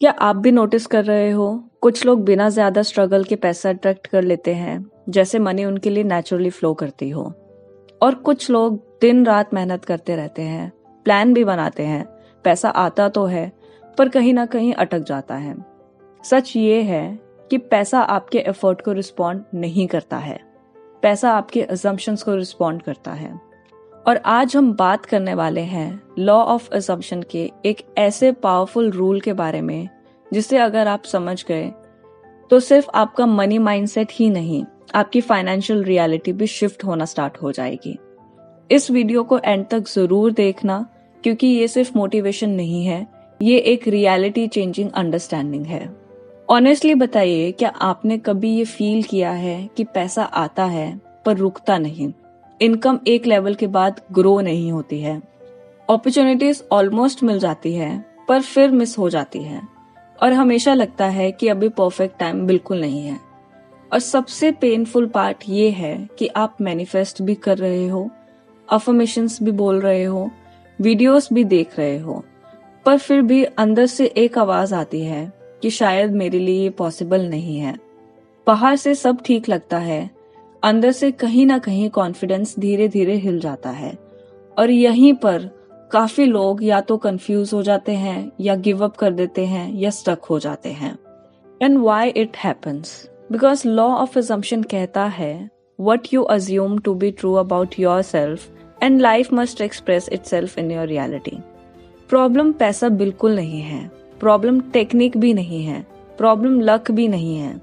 क्या आप भी नोटिस कर रहे हो? कुछ लोग बिना ज्यादा स्ट्रगल के पैसा अट्रैक्ट कर लेते हैं, जैसे मनी उनके लिए नेचुरली फ्लो करती हो। और कुछ लोग दिन रात मेहनत करते रहते हैं, प्लान भी बनाते हैं, पैसा आता तो है पर कहीं ना कहीं अटक जाता है। सच ये है कि पैसा आपके एफर्ट को रिस्पॉन्ड नहीं करता है, पैसा आपके अजम्पशंस को रिस्पॉन्ड करता है। और आज हम बात करने वाले हैं लॉ ऑफ असम्पशन के एक ऐसे पावरफुल रूल के बारे में जिसे अगर आप समझ गए तो सिर्फ आपका मनी माइंडसेट ही नहीं, आपकी फाइनेंशियल रियलिटी भी शिफ्ट होना स्टार्ट हो जाएगी। इस वीडियो को एंड तक जरूर देखना, क्योंकि ये सिर्फ मोटिवेशन नहीं है, ये एक रियलिटी चेंजिंग अंडरस्टैंडिंग है। ऑनेस्टली बताइए, क्या आपने कभी ये फील किया है कि पैसा आता है पर रुकता नहीं? इनकम एक लेवल के बाद ग्रो नहीं होती है, अपॉर्चुनिटीज ऑलमोस्ट मिल जाती है पर फिर मिस हो जाती है, और हमेशा लगता है कि अभी परफेक्ट टाइम बिल्कुल नहीं है। और सबसे पेनफुल पार्ट ये है कि आप मैनिफेस्ट भी कर रहे हो, अफर्मेशंस भी बोल रहे हो, वीडियोस भी देख रहे हो, पर फिर भी अंदर से एक आवाज आती है कि शायद मेरे लिए ये पॉसिबल नहीं है। बाहर से सब ठीक लगता है, अंदर से कहीं ना कहीं कॉन्फिडेंस धीरे धीरे हिल जाता है। और यहीं पर काफी लोग या तो कंफ्यूज हो जाते हैं, या गिव अप कर देते हैं, या स्टक हो जाते हैं। And why it happens? Because law of assumption कहता है what you assume to be true about yourself and life must express itself in your reality। Problem पैसा बिल्कुल नहीं है, प्रॉब्लम टेक्निक भी नहीं है, प्रॉब्लम लक भी नहीं है।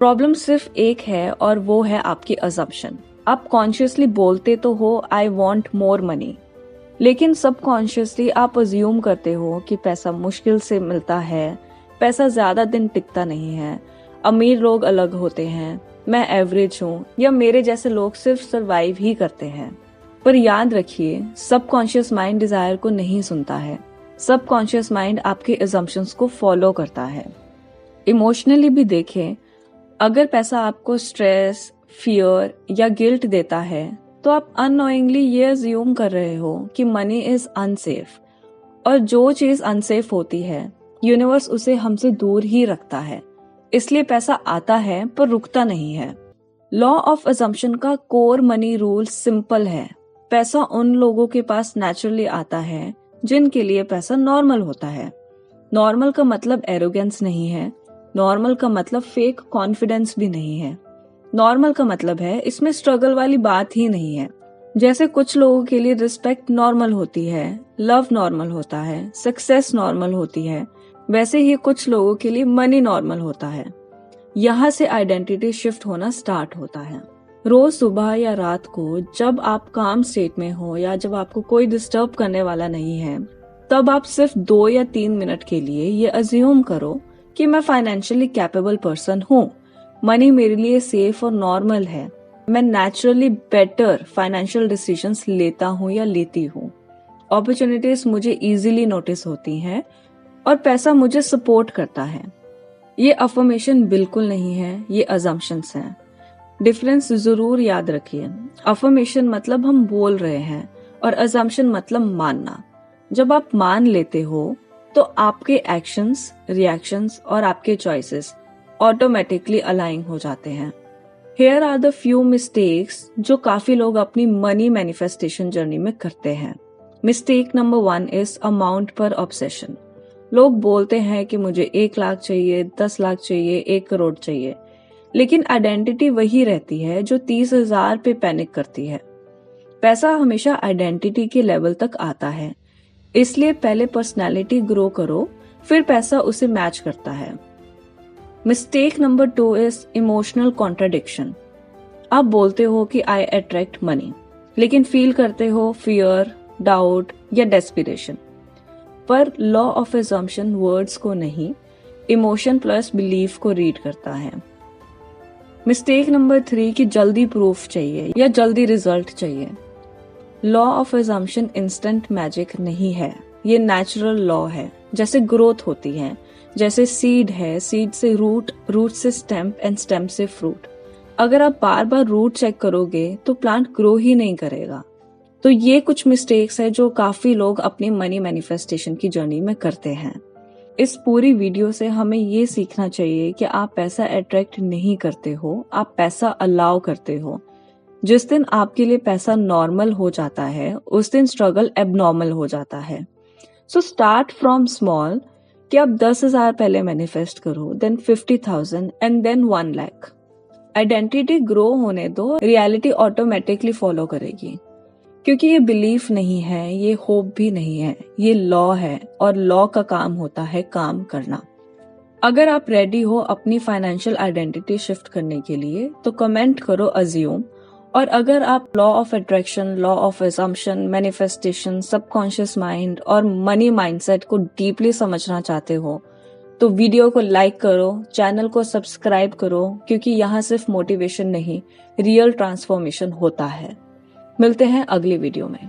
प्रॉब्लम सिर्फ एक है और वो है आपकी अजम्पशन। आप कॉन्शियसली बोलते तो हो आई वॉन्ट मोर मनी, लेकिन सबकॉन्शियसली आप अज्यूम करते हो कि पैसा मुश्किल से मिलता है, पैसा ज्यादा दिन टिकता नहीं है, अमीर लोग अलग होते हैं, मैं एवरेज हूँ, या मेरे जैसे लोग सिर्फ सरवाइव ही करते हैं। पर याद रखिए, सबकॉन्शियस माइंड डिजायर को नहीं सुनता है, सबकॉन्शियस माइंड आपके अजम्पशंस को फॉलो करता है। इमोशनली भी देखें, अगर पैसा आपको स्ट्रेस, फियर या गिल्ट देता है तो आप अननोइंगली ये अज्यूम कर रहे हो कि मनी इज अनसेफ, और जो चीज अनसेफ होती है यूनिवर्स उसे हमसे दूर ही रखता है। इसलिए पैसा आता है पर रुकता नहीं है। लॉ ऑफ असम्पशन का कोर मनी रूल सिंपल है। पैसा उन लोगों के पास नेचुरली आता है जिनके लिए पैसा नॉर्मल होता है। नॉर्मल का मतलब एरोगेंस नहीं है, नॉर्मल का मतलब फेक कॉन्फिडेंस भी नहीं है। नॉर्मल का मतलब है इसमें स्ट्रगल वाली बात ही नहीं है। जैसे कुछ लोगों के लिए रिस्पेक्ट नॉर्मल होती है, लव नॉर्मल होता है, सक्सेस नॉर्मल होती है, वैसे ही कुछ लोगों के लिए मनी नॉर्मल होता है। यहाँ से आइडेंटिटी शिफ्ट होना स्टार्ट होता है। रोज सुबह या रात को जब आप काम स्टेट में हो, या जब आपको कोई डिस्टर्ब करने वाला नहीं है, तब आप सिर्फ 2 या 3 मिनट के लिए ये अज्यूम करो कि मैं फाइनेंशियली कैपेबल पर्सन हूँ, मनी मेरे लिए सेफ और नॉर्मल है, मैं नेचुरली बेटर फाइनेंशियल डिसीजंस लेता हूँ या लेती हूँ, अपॉर्चुनिटीज मुझे इजीली नोटिस होती हैं, और पैसा मुझे सपोर्ट करता है। ये अफर्मेशन बिल्कुल नहीं है, ये अजम्पशंस हैं। डिफरेंस जरूर याद रखिए। अफर्मेशन मतलब हम बोल रहे हैं, और अजम्पशन मतलब मानना। जब आप मान लेते हो तो आपके एक्शंस, रिएक्शंस और आपके चॉइसेस ऑटोमेटिकली अलाइन हो जाते हैं। Here are the few mistakes जो काफी लोग अपनी मनी मैनिफेस्टेशन जर्नी में करते हैं। मिस्टेक नंबर 1 इज अमाउंट पर ऑब्सेशन। लोग बोलते हैं कि मुझे 1 लाख चाहिए, 10 लाख चाहिए, 1 करोड़ चाहिए, लेकिन आइडेंटिटी वही रहती है जो 30,000 पे पैनिक करती है। पैसा हमेशा आइडेंटिटी के लेवल तक आता है, इसलिए पहले पर्सनैलिटी ग्रो करो, फिर पैसा उसे मैच करता है। Mistake number 2 is emotional contradiction. आप बोलते हो कि आई अट्रैक्ट मनी, लेकिन फील करते हो फियर, डाउट या डेस्पिरेशन। पर लॉ ऑफ असम्पशन वर्ड्स को नहीं, इमोशन प्लस बिलीफ को रीड करता है। मिस्टेक नंबर 3 कि जल्दी प्रूफ चाहिए या जल्दी रिजल्ट चाहिए। Law of assumption instant magic नहीं है, ये नेचुरल लॉ है। जैसे ग्रोथ होती है, जैसे सीड है, सीड से रूट, रूट से स्टेम एंड स्टेम से फ्रूट। अगर आप बार बार रूट चेक करोगे तो प्लांट ग्रो ही नहीं करेगा। तो ये कुछ मिस्टेक्स है जो काफी लोग अपनी मनी मैनिफेस्टेशन की जर्नी में करते हैं। इस पूरी वीडियो से हमें ये सीखना चाहिए कि आप पैसा अट्रैक्ट नहीं करते हो, आप पैसा अलाउ करते हो। जिस दिन आपके लिए पैसा नॉर्मल हो जाता है, उस दिन स्ट्रगल एबनॉर्मल हो जाता है। सो स्टार्ट फ्रॉम स्मॉल, कि आप 10,000 पहले मैनिफेस्ट करो, then 50,000 and then 1 lakh. Identity grow होने दो, रियलिटी ऑटोमेटिकली फॉलो करेगी। क्योंकि ये बिलीफ नहीं है, ये होप भी नहीं है, ये लॉ है, और लॉ का काम होता है काम करना। अगर आप रेडी हो अपनी फाइनेंशियल आइडेंटिटी शिफ्ट करने के लिए तो कमेंट करो अज्यूम। और अगर आप law of attraction, law of assumption, manifestation, subconscious mind और मनी माइंडसेट को डीपली समझना चाहते हो तो वीडियो को लाइक करो, चैनल को सब्सक्राइब करो, क्योंकि यहाँ सिर्फ मोटिवेशन नहीं, रियल ट्रांसफॉर्मेशन होता है। मिलते हैं अगली वीडियो में।